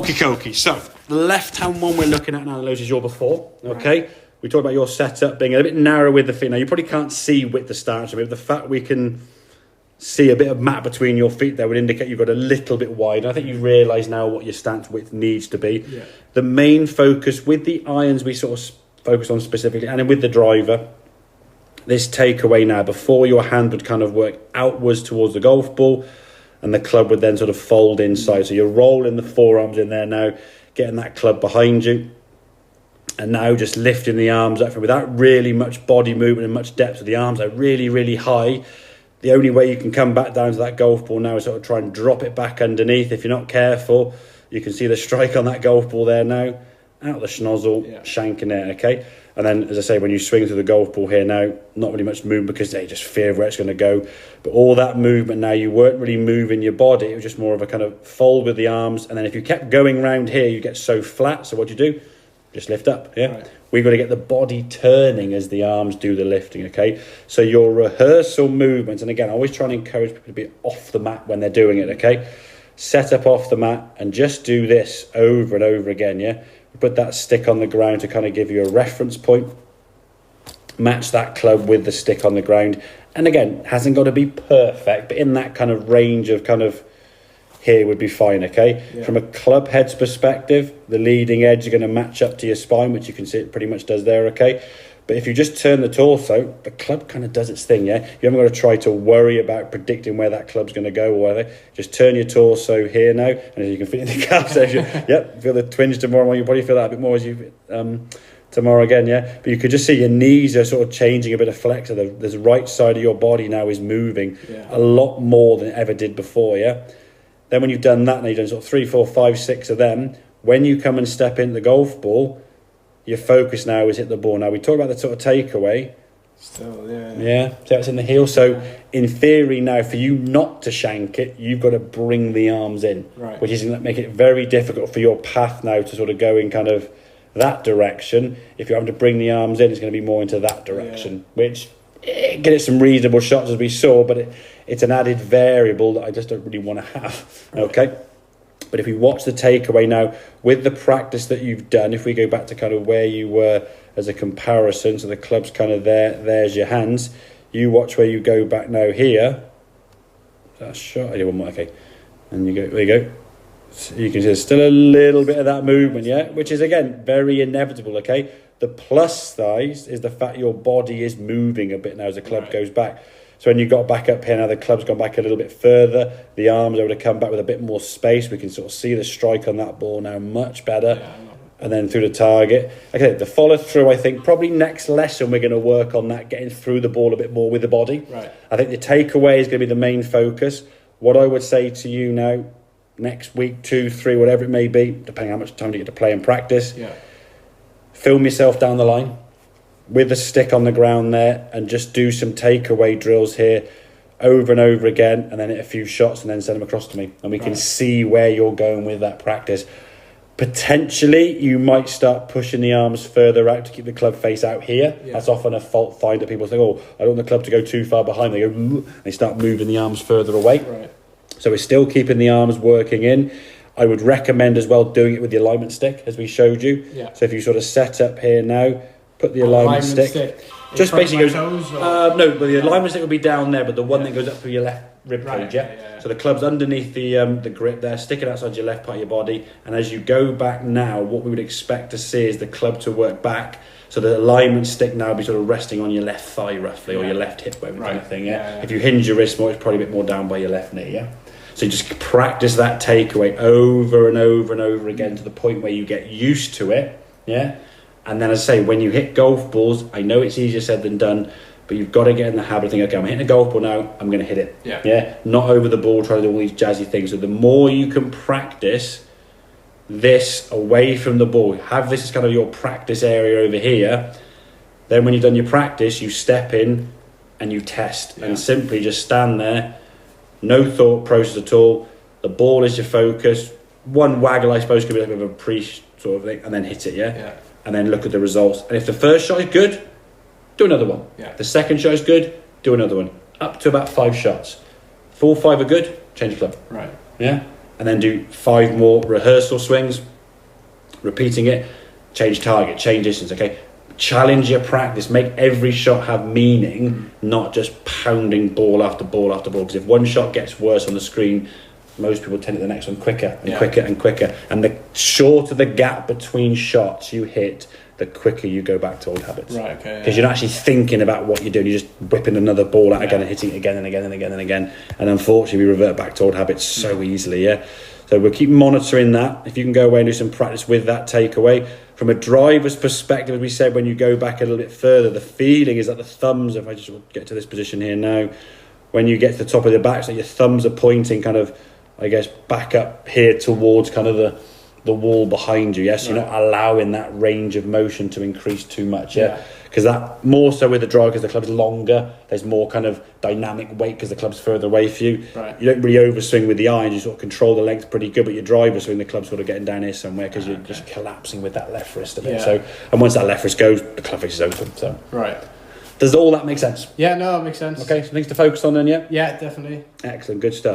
Okie. So the left-hand one we're looking at now, Lowe's, is your before. Okay. Right. We talked about your setup being a bit narrow with the feet. Now you probably can't see with the stance, but the fact we can see a bit of mat between your feet there would indicate you've got a little bit wide. I think you realise now what your stance width needs to be. Yeah. The main focus with the irons we sort of focus on specifically, and then with the driver, this takeaway now, before your hand would kind of work outwards towards the golf ball, and the club would then sort of fold inside. So you're rolling the forearms in there now, getting that club behind you, and now just lifting the arms up without really much body movement and much depth. So the arms are really, really high. The only way you can come back down to that golf ball now is sort of try and drop it back underneath. If you're not careful, you can see the strike on that golf ball there now. Out the schnozzle, shanking there, okay? And then, as I say, when you swing through the golf ball here now, not really much movement because they just fear where it's going to go. But all that movement now, you weren't really moving your body. It was just more of a kind of fold with the arms. And then if you kept going round here, you get so flat. So what do you do? Just lift up, yeah? Right. We've got to get the body turning as the arms do the lifting, okay? So your rehearsal movements, and again, I always try and encourage people to be off the mat when they're doing it, okay? Set up off the mat and just do this over and over again, yeah? Put that stick on the ground to kind of give you a reference point. Match that club with the stick on the ground. And again, it hasn't got to be perfect, but in that kind of range of kind of here would be fine, okay? Yeah. From a club head's perspective, the leading edge is going to match up to your spine, which you can see it pretty much does there, okay? But if you just turn the torso, the club kind of does its thing, yeah? You haven't got to try to worry about predicting where that club's going to go or whatever. Just turn your torso here now, and as you can feel in the calf section, yep, feel the twinge tomorrow morning. You'll probably feel that a bit more as you tomorrow again, yeah? But you could just see your knees are sort of changing a bit of flex. So the right side of your body now is moving a lot more than it ever did before, yeah? Then when you've done that, now you've done sort of 3, 4, 5, 6 of them, when you come and step into the golf ball, your focus now is hit the ball. Now, we talk about the sort of takeaway. Still, so it's in the heel. So, in theory now, for you not to shank it, you've got to bring the arms in, which is going to make it very difficult for your path now to sort of go in kind of that direction. If you're having to bring the arms in, it's going to be more into that direction, which get it some reasonable shots as we saw, but it's an added variable that I just don't really want to have. Okay. But if we watch the takeaway now, with the practice that you've done, if we go back to kind of where you were as a comparison, so the club's kind of there's your hands. You watch where you go back now here. That's shot. I do one more, okay. And you go, there you go. So you can see there's still a little bit of that movement, yeah? Which is, again, very inevitable, okay? The plus side is the fact your body is moving a bit now as the club goes back. So when you got back up here now, the club's gone back a little bit further. The arms are able to come back with a bit more space. We can sort of see the strike on that ball now much better. And then through the target. Okay, the follow through, I think, probably next lesson we're going to work on that, getting through the ball a bit more with the body. Right. I think the takeaway is going to be the main focus. What I would say to you now, next week, 2, 3, whatever it may be, depending how much time you get to play and practice, film yourself down the line with a stick on the ground there and just do some takeaway drills here over and over again, and then hit a few shots and then send them across to me, and we can see where you're going with that practice. Potentially you might start pushing the arms further out to keep the club face out here. That's often a fault find that people think, oh, I don't want the club to go too far behind. They start moving the arms further away. So we're still keeping the arms working in. I would recommend as well doing it with the alignment stick as we showed you. So if you sort of set up here now, put the alignment stick. Just basically goes. No, but the alignment stick will be down there, but the one that goes up through your left rib cage. So the club's underneath the grip there, sticking outside your left part of your body. And as you go back now, what we would expect to see is the club to work back. So the alignment stick now will be sort of resting on your left thigh roughly, or your left hip bone kind of thing. If you hinge your wrist more, it's probably a bit more down by your left knee. So you just practice that takeaway over and over and over again to the point where you get used to it. And then, as I say, when you hit golf balls, I know it's easier said than done, but you've got to get in the habit of thinking, okay, I'm hitting a golf ball now, I'm going to hit it. Not over the ball, trying to do all these jazzy things. So the more you can practice this away from the ball, have this as kind of your practice area over here, then when you've done your practice, you step in and you test and simply just stand there, no thought process at all. The ball is your focus. One waggle, I suppose, could be like a bit of a pre sort of thing, and then hit it, and then look at the results. And if the first shot is good, do another one. The second shot is good, do another one. Up to about 5 shots. If all 5 are good, change the club. and then do 5 more rehearsal swings, repeating it, change target, change distance, okay? Challenge your practice, make every shot have meaning, not just pounding ball after ball after ball, because if one shot gets worse on the screen, most people tend to the next one quicker and quicker and quicker, and the shorter the gap between shots you hit, the quicker you go back to old habits. Right, okay. Because you're not actually thinking about what you're doing, you're just whipping another ball out again and hitting it again and again and again and again, and unfortunately we revert back to old habits so easily, So we'll keep monitoring that. If you can go away and do some practice with that takeaway. From a driver's perspective, as we said, when you go back a little bit further, the feeling is that the thumbs, if I just get to this position here now, when you get to the top of the back, so your thumbs are pointing kind of, I guess, back up here towards kind of the wall behind you, yes? Right. You're not allowing that range of motion to increase too much, because that more so with the drive, because the club's longer, there's more kind of dynamic weight because the club's further away from you. Right. You don't really overswing with the irons, you sort of control the length pretty good, but your driver swing, the club's sort of getting down here somewhere because you're just collapsing with that left wrist a bit. So, and once that left wrist goes, the club face is open. So right. Does all that make sense? Yeah, no, that makes sense. Okay, so things to focus on then, yeah? Yeah, definitely. Excellent, good stuff.